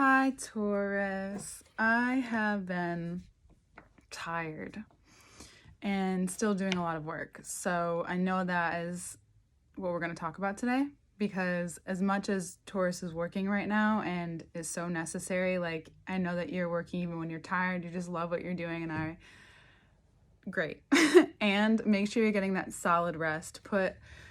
Hi, Taurus. I have been tired and still doing a lot of work. So I know that is what we're going to talk about today because as much as Taurus is working right now and is so necessary, like I know that you're working even when you're tired, you just love what you're doing and great. And make sure you're getting that solid rest.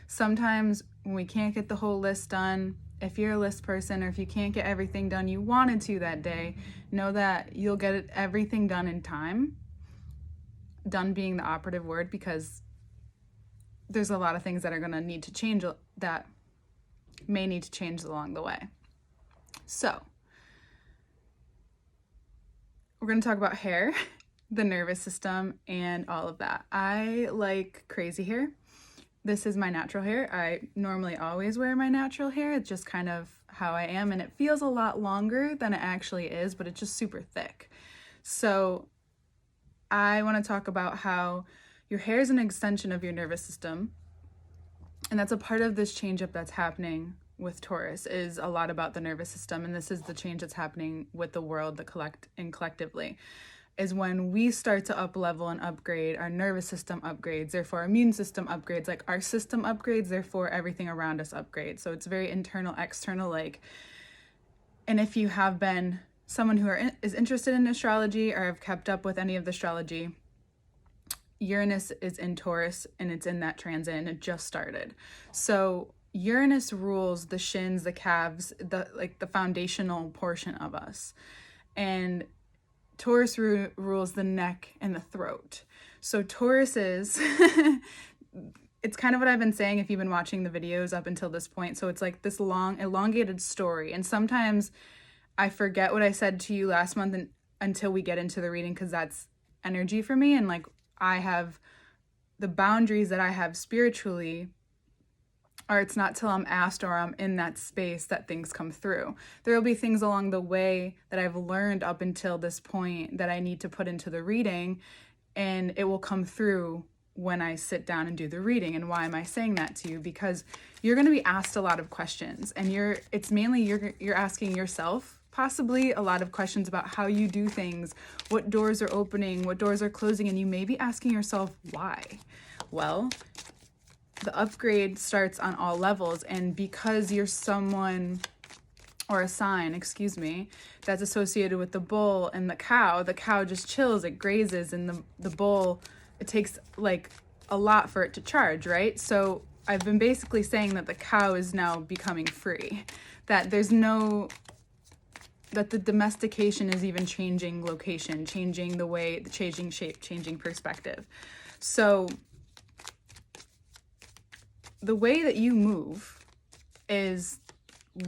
Sometimes when we can't get the whole list done, if you're a list person or if you can't get everything done you wanted to that day, know that you'll get everything done in time. Done being the operative word because there's a lot of things that are going to need to change that may need to change along the way. So, we're going to talk about hair, the nervous system, and all of that. I like crazy hair. This is my natural hair. I normally always wear my natural hair. It's just kind of how I am, and it feels a lot longer than it actually is, but it's just super thick. So I want to talk about how your hair is an extension of your nervous system, and that's a part of this change up that's happening with Taurus is a lot about the nervous system, and this is the change that's happening with the world, collectively. Is when we start to up level and upgrade, our nervous system upgrades, therefore our immune system upgrades, like our system upgrades, therefore everything around us upgrades. So it's very internal, external, like. And if you have been someone who is interested in astrology or have kept up with any of the astrology, Uranus is in Taurus and it's in that transit and it just started. So Uranus rules the shins, the calves, the foundational portion of us. And Taurus rules the neck and the throat. So Taurus is, it's kind of what I've been saying if you've been watching the videos up until this point. So it's like this long, elongated story. And sometimes I forget what I said to you last month until we get into the reading because that's energy for me. And like I have the boundaries that I have spiritually or it's not till I'm asked or I'm in that space that things come through. There will be things along the way that I've learned up until this point that I need to put into the reading, and it will come through when I sit down and do the reading. And why am I saying that to you? Because you're going to be asked a lot of questions, and you're asking yourself possibly a lot of questions about how you do things, what doors are opening, what doors are closing, and you may be asking yourself why. Well, the upgrade starts on all levels, and because you're someone or a sign, that's associated with the bull and the cow just chills, it grazes, and the bull, it takes like a lot for it to charge, right? So I've been basically saying that the cow is now becoming free, that that the domestication is even changing location, changing the way, changing shape, changing perspective. So the way that you move is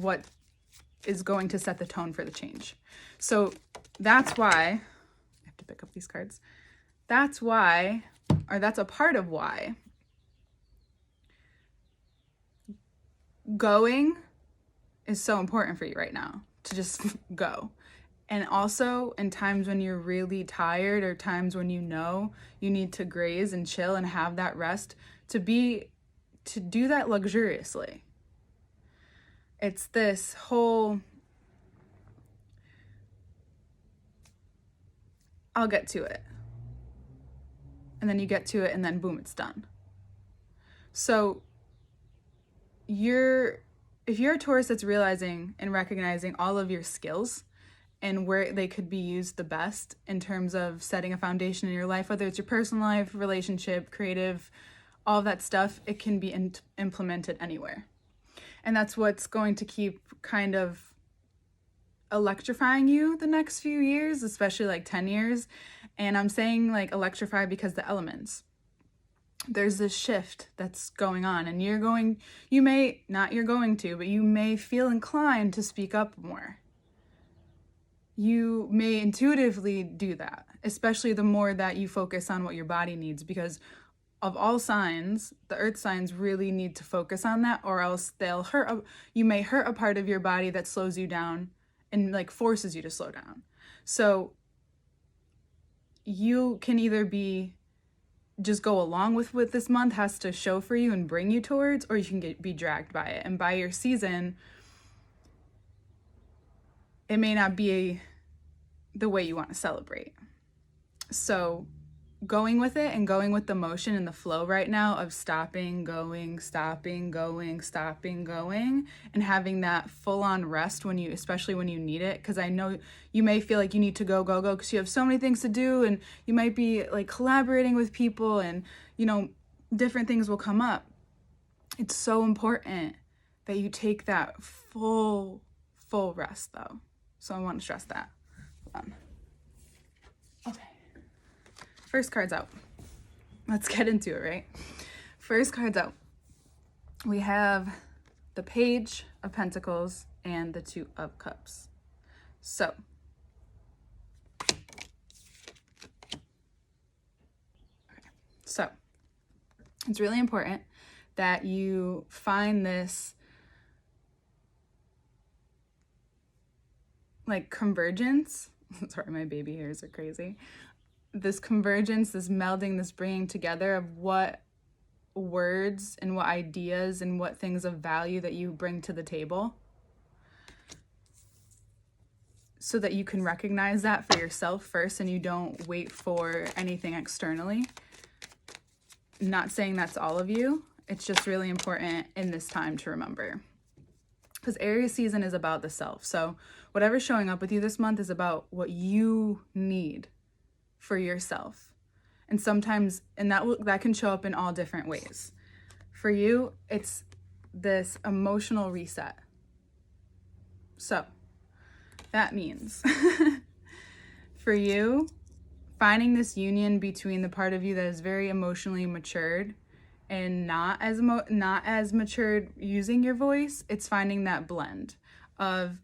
what is going to set the tone for the change. So that's why, I have to pick up these cards. That's why, or that's a part of why going is so important for you right now, to just go. And also in times when you're really tired or times when you know you need to graze and chill and have that rest, to do that luxuriously. It's this whole, I'll get to it. And then you get to it and then boom, it's done. So if you're a Taurus that's realizing and recognizing all of your skills and where they could be used the best in terms of setting a foundation in your life, whether it's your personal life, relationship, creative, all of that stuff, it can be implemented anywhere. And that's what's going to keep kind of electrifying you the next few years, especially like 10 years. And I'm saying like electrify because the elements. There's this shift that's going on, and you may feel inclined to speak up more. You may intuitively do that, especially the more that you focus on what your body needs, because of all signs, the earth signs really need to focus on that, or else you may hurt a part of your body that slows you down and like forces you to slow down. So you can either just go along with what this month has to show for you and bring you towards, or you can be dragged by it. And by your season, it may not be the way you want to celebrate. So going with it and going with the motion and the flow right now of stopping, going, stopping, going, stopping, going, and having that full-on rest when you, especially when you need it, because I know you may feel like you need to go because you have so many things to do, and you might be like collaborating with people, and different things will come up. It's so important that you take that full rest though. So I want to stress that. Okay. First card's out. Let's get into it, right? First card's out. We have the Page of Pentacles and the Two of Cups. So, it's really important that you find this like convergence. Sorry, my baby hairs are crazy. This convergence, this melding, this bringing together of what words and what ideas and what things of value that you bring to the table, so that you can recognize that for yourself first and you don't wait for anything externally. Not saying that's all of you. It's just really important in this time to remember. Because Aries season is about the self. So whatever's showing up with you this month is about what you need for yourself. And sometimes, and that can show up in all different ways. For you, it's this emotional reset. So that means for you, finding this union between the part of you that is very emotionally matured and not as matured using your voice, it's finding that blend of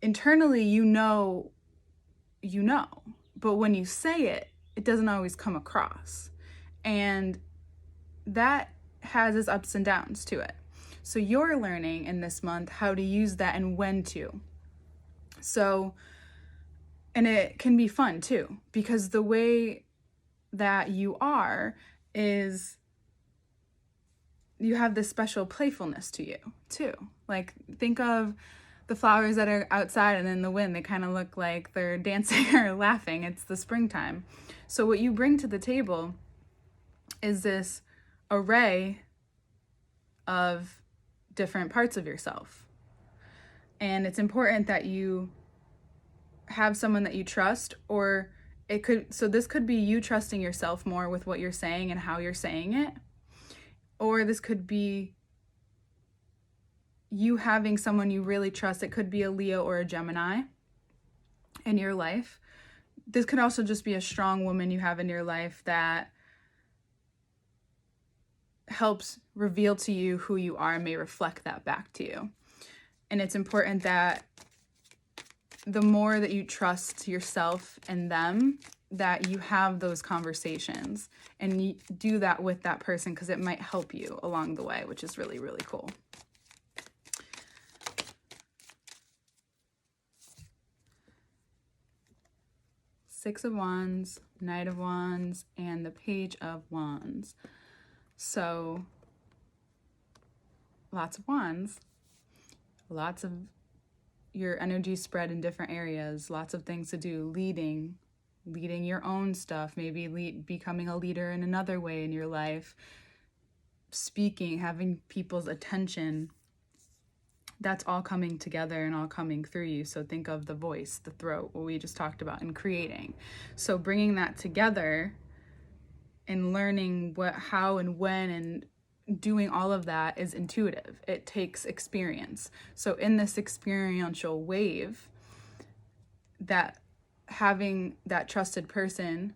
internally you know, but when you say it, it doesn't always come across. And that has its ups and downs to it. So you're learning in this month how to use that and when to. So, and it can be fun too, because the way that you are is you have this special playfulness to you too. Like, think of the flowers that are outside and in the wind, they kind of look like they're dancing or laughing. It's the springtime. So what you bring to the table is this array of different parts of yourself. And it's important that you have someone that you trust, or this could be you trusting yourself more with what you're saying and how you're saying it. Or this could be you having someone you really trust. It could be a Leo or a Gemini in your life. This could also just be a strong woman you have in your life that helps reveal to you who you are and may reflect that back to you. And it's important that the more that you trust yourself and them, that you have those conversations and you do that with that person, because it might help you along the way, which is really, really cool. Six of Wands, Knight of Wands, and the Page of Wands. So lots of wands, lots of your energy spread in different areas, lots of things to do, leading your own stuff, maybe becoming a leader in another way in your life, speaking, having people's attention. That's all coming together and all coming through you. So think of the voice, the throat, what we just talked about, and creating. So bringing that together and learning what, how, and when, and doing all of that is intuitive. It takes experience. So in this experiential wave, that having that trusted person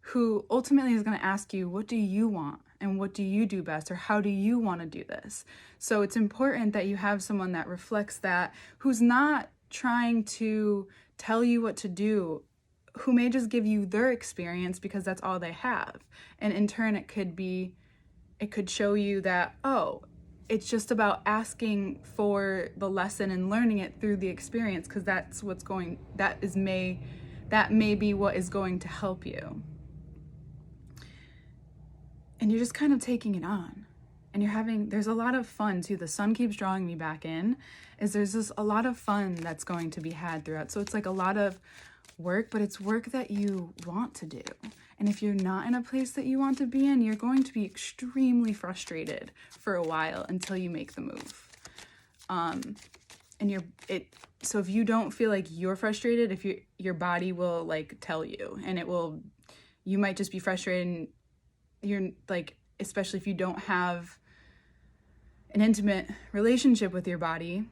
who ultimately is going to ask you, what do you want? And what do you do best? Or how do you want to do this? So it's important that you have someone that reflects that, who's not trying to tell you what to do, who may just give you their experience because that's all they have. And in turn, it could show you that, oh, it's just about asking for the lesson and learning it through the experience, because that may be what is going to help you. And you're just kind of taking it on. And there's a lot of fun too. The sun keeps drawing me back in. is there's just a lot of fun that's going to be had throughout. So it's like a lot of work, but it's work that you want to do. And if you're not in a place that you want to be in, you're going to be extremely frustrated for a while until you make the move. So if you don't feel like you're frustrated, if your body will like tell you, and you might just be frustrated, and you're like, especially if you don't have an intimate relationship with your body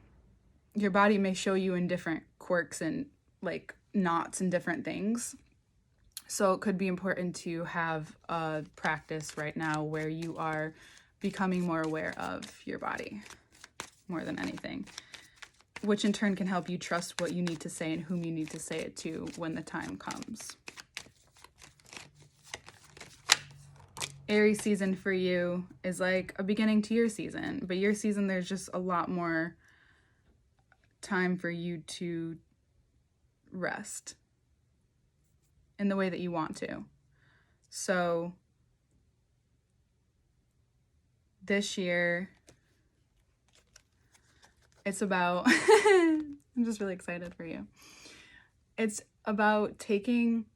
may show you in different quirks and like knots and different things. So it could be important to have a practice right now where you are becoming more aware of your body more than anything, which in turn can help you trust what you need to say and whom you need to say it to when the time comes. Aries season for you is like a beginning to your season, but your season, there's just a lot more time for you to rest in the way that you want to. So this year, it's about, I'm just really excited for you. It's about taking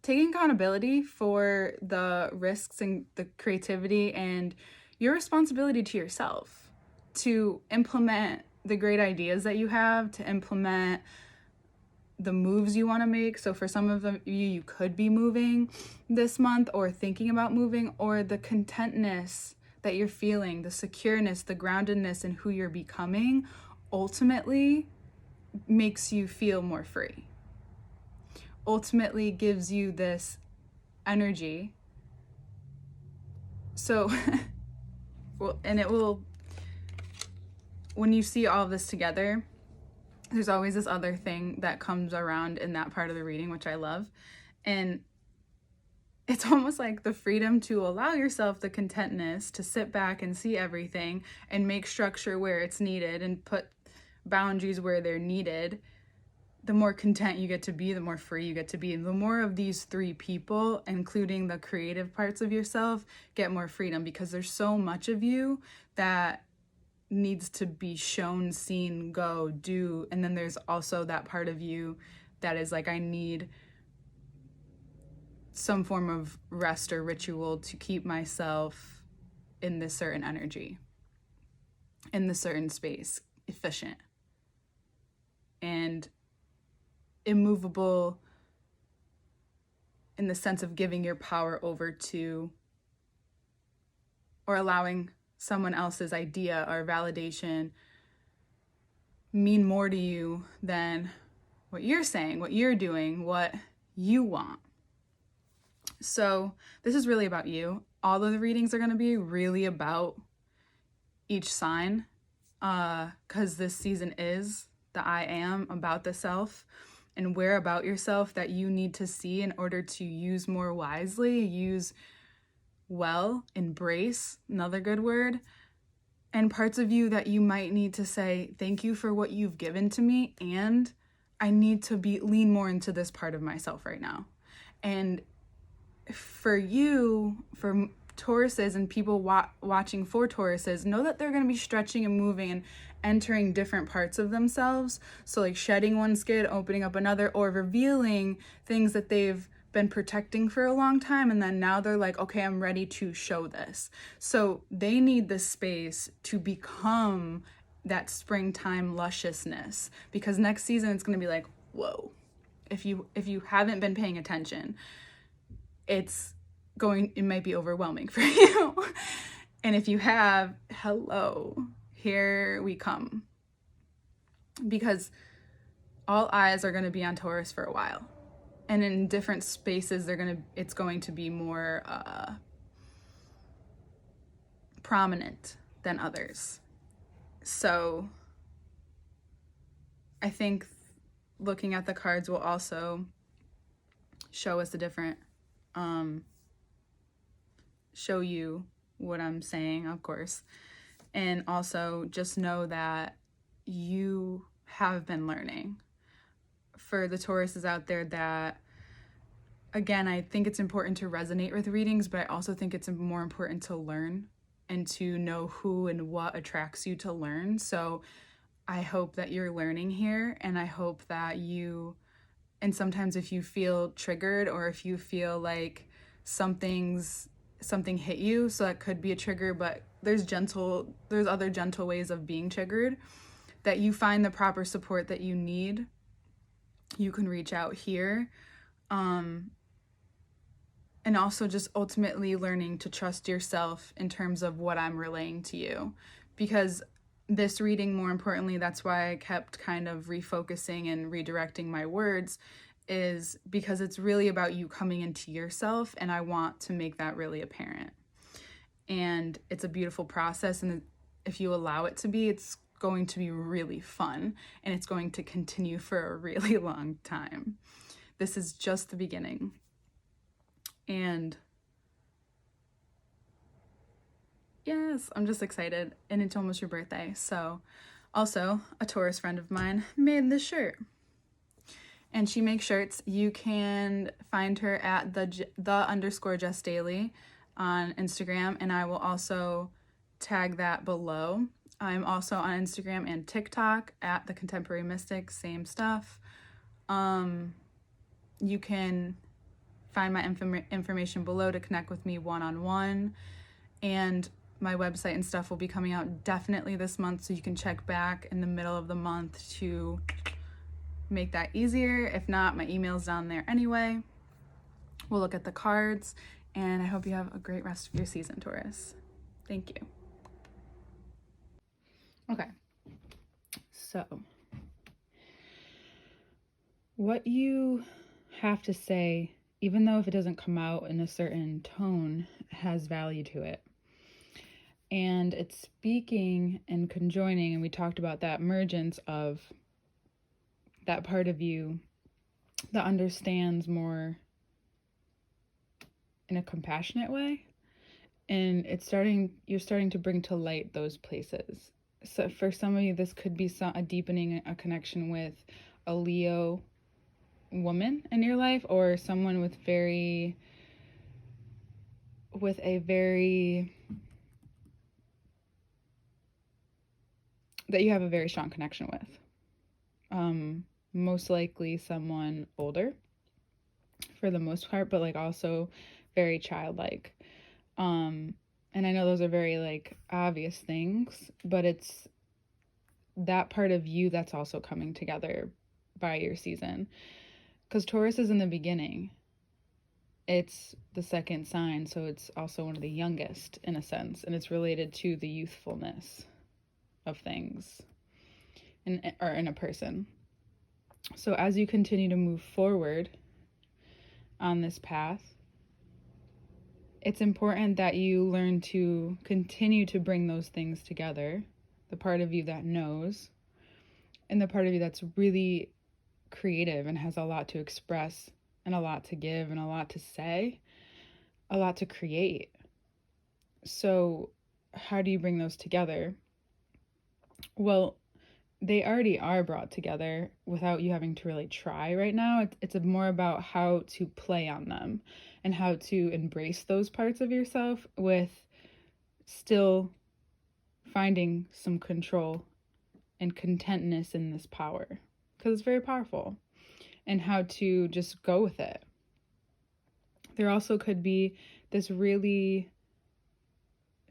accountability for the risks and the creativity and your responsibility to yourself to implement the great ideas that you have, to implement the moves you want to make. So for some of you could be moving this month or thinking about moving, or the contentness that you're feeling, the secureness, the groundedness in who you're becoming ultimately makes you feel more free. Ultimately gives you this energy. So, when you see all of this together, there's always this other thing that comes around in that part of the reading, which I love. And it's almost like the freedom to allow yourself the contentness to sit back and see everything and make structure where it's needed and put boundaries where they're needed. The more content you get to be, the more free you get to be. And the more of these three people, including the creative parts of yourself, get more freedom, because there's so much of you that needs to be shown, seen, go, do. And then there's also that part of you that is like, I need some form of rest or ritual to keep myself in this certain energy, in this certain space, efficient and immovable, in the sense of giving your power over to or allowing someone else's idea or validation mean more to you than what you're saying, what you're doing, what you want. So this is really about you. All of the readings are going to be really about each sign, because this season is the I am, about the self, and where about yourself that you need to see in order to use more wisely, use well, embrace, another good word, and parts of you that you might need to say, thank you for what you've given to me, and I need to lean more into this part of myself right now. And for you, for Tauruses and people watching for Tauruses, know that they're going to be stretching and moving and entering different parts of themselves. So like shedding one skin, opening up another, or revealing things that they've been protecting for a long time, and then now they're like, okay, I'm ready to show this. So they need the space to become that springtime lusciousness, because next season it's going to be like, whoa. If you haven't been paying attention, it might be overwhelming for you. And if you have, hello, here we come. Because all eyes are going to be on Taurus for a while. And in different spaces, it's going to be more prominent than others. So I think looking at the cards will also show us the different, show you what I'm saying, of course. And also just know that you have been learning. For the Tauruses out there that, again, I think it's important to resonate with readings, but I also think it's more important to learn and to know who and what attracts you to learn. So I hope that you're learning here, and I hope that and sometimes if you feel triggered or if you feel like something hit you, so that could be a trigger, but there's other gentle ways of being triggered, that you find the proper support that you need. You can reach out here. And also just ultimately learning to trust yourself in terms of what I'm relaying to you. Because this reading, more importantly, that's why I kept kind of refocusing and redirecting my words, is because it's really about you coming into yourself, and I want to make that really apparent. And it's a beautiful process, and if you allow it to be, it's going to be really fun, and it's going to continue for a really long time. This is just the beginning. And yes, I'm just excited. And it's almost your birthday. So also, a Taurus friend of mine made this shirt. And she makes shirts. You can find her at the_JessDaily on Instagram. And I will also tag that below. I'm also on Instagram and TikTok at The Contemporary Mystic, same stuff. You can find my information below to connect with me one-on-one, and my website and stuff will be coming out definitely this month, so you can check back in the middle of the month to make that easier. If not, my email's down there anyway. We'll look at the cards, and I hope you have a great rest of your season, Taurus. Thank you. Okay, so what you have to say, even though if it doesn't come out in a certain tone, has value to it. And it's speaking and conjoining, and we talked about that emergence of that part of you that understands more in a compassionate way. And you're starting to bring to light those places. So for some of you, this could be a deepening a connection with a Leo woman in your life, or someone with a very that you have a very strong connection with. Most likely someone older for the most part, but like also very childlike. And I know those are very like obvious things, but it's that part of you that's also coming together by your season. Because Taurus is in the beginning. It's the second sign, so it's also one of the youngest in a sense, and it's related to the youthfulness of things in a person. So as you continue to move forward on this path, it's important that you learn to continue to bring those things together, the part of you that knows, and the part of you that's really creative and has a lot to express and a lot to give and a lot to say, a lot to create. So how do you bring those together? Well, they already are brought together without you having to really try right now. It's more about how to play on them and how to embrace those parts of yourself with still finding some control and contentness in this power, because it's very powerful, and how to just go with it. There also could be this really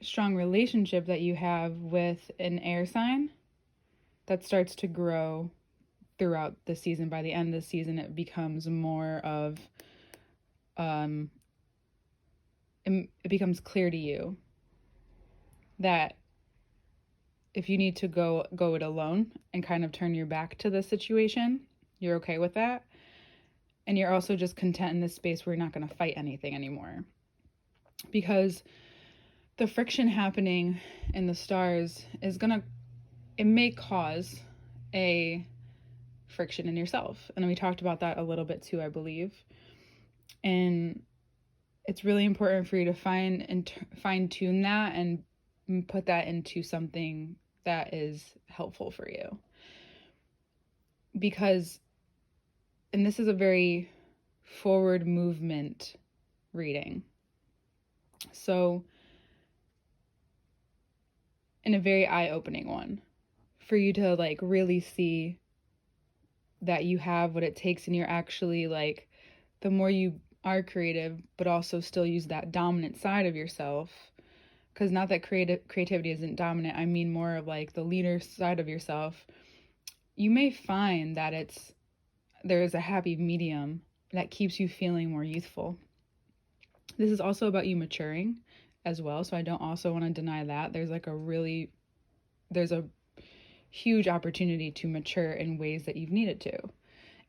strong relationship that you have with an air sign that starts to grow throughout the season. By the end of the season, it becomes more of, it becomes clear to you that if you need to go it alone and kind of turn your back to the situation, you're okay with that. And you're also just content in this space where you're not going to fight anything anymore. Because the friction happening in the stars it may cause a friction in yourself. And we talked about that a little bit too, I believe. And it's really important for you to fine tune that and put that into something that is helpful for you. Because, and this is a very forward movement reading. So and a very eye-opening one for you to like really see that you have what it takes, and you're actually like, the more you are creative but also still use that dominant side of yourself, because not that creativity isn't dominant, I mean more of like the leader side of yourself, you may find that there is a happy medium that keeps you feeling more youthful. This is also about you maturing as well, so I don't also want to deny that there's a huge opportunity to mature in ways that you've needed to.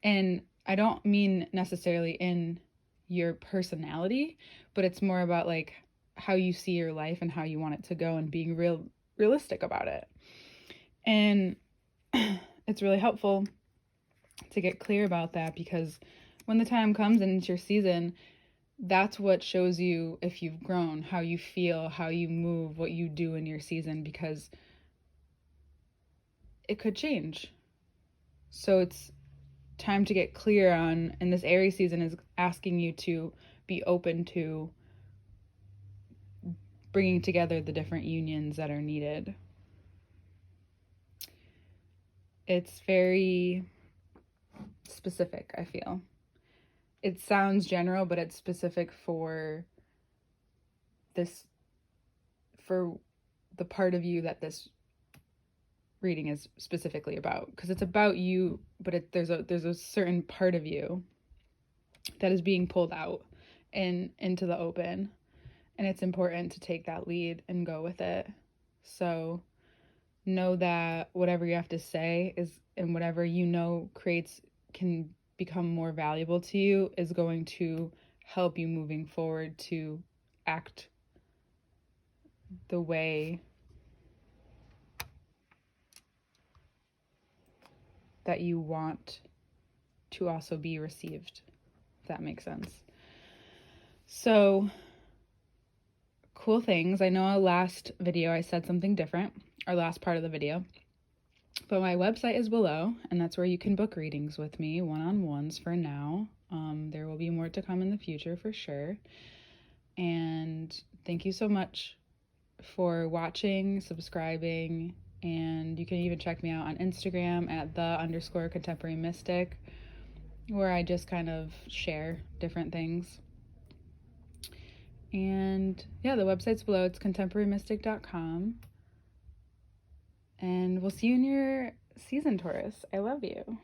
And I don't mean necessarily in your personality, but it's more about like how you see your life and how you want it to go, and being realistic about it. And it's really helpful to get clear about that, because when the time comes and it's your season, that's what shows you if you've grown, how you feel, how you move, what you do in your season, because it could change. So it's time to get clear on, and this Aries season is asking you to be open to bringing together the different unions that are needed. It's very specific, I feel. It sounds general, but it's specific for the part of you that this reading is specifically about, because it's about you, but there's a certain part of you that is being pulled out and into the open, and it's important to take that lead and go with it. So know that whatever you have to say is, and whatever can become more valuable to you, is going to help you moving forward to act the way that you want to also be received, if that makes sense. So, cool things. I know last video I said something different, or last part of the video, but my website is below, and that's where you can book readings with me, one-on-ones for now. There will be more to come in the future for sure. And thank you so much for watching, subscribing, and you can even check me out on Instagram at _contemporary mystic, where I just kind of share different things. And yeah, the website's below. It's contemporarymystic.com. And we'll see you in your season, Taurus. I love you.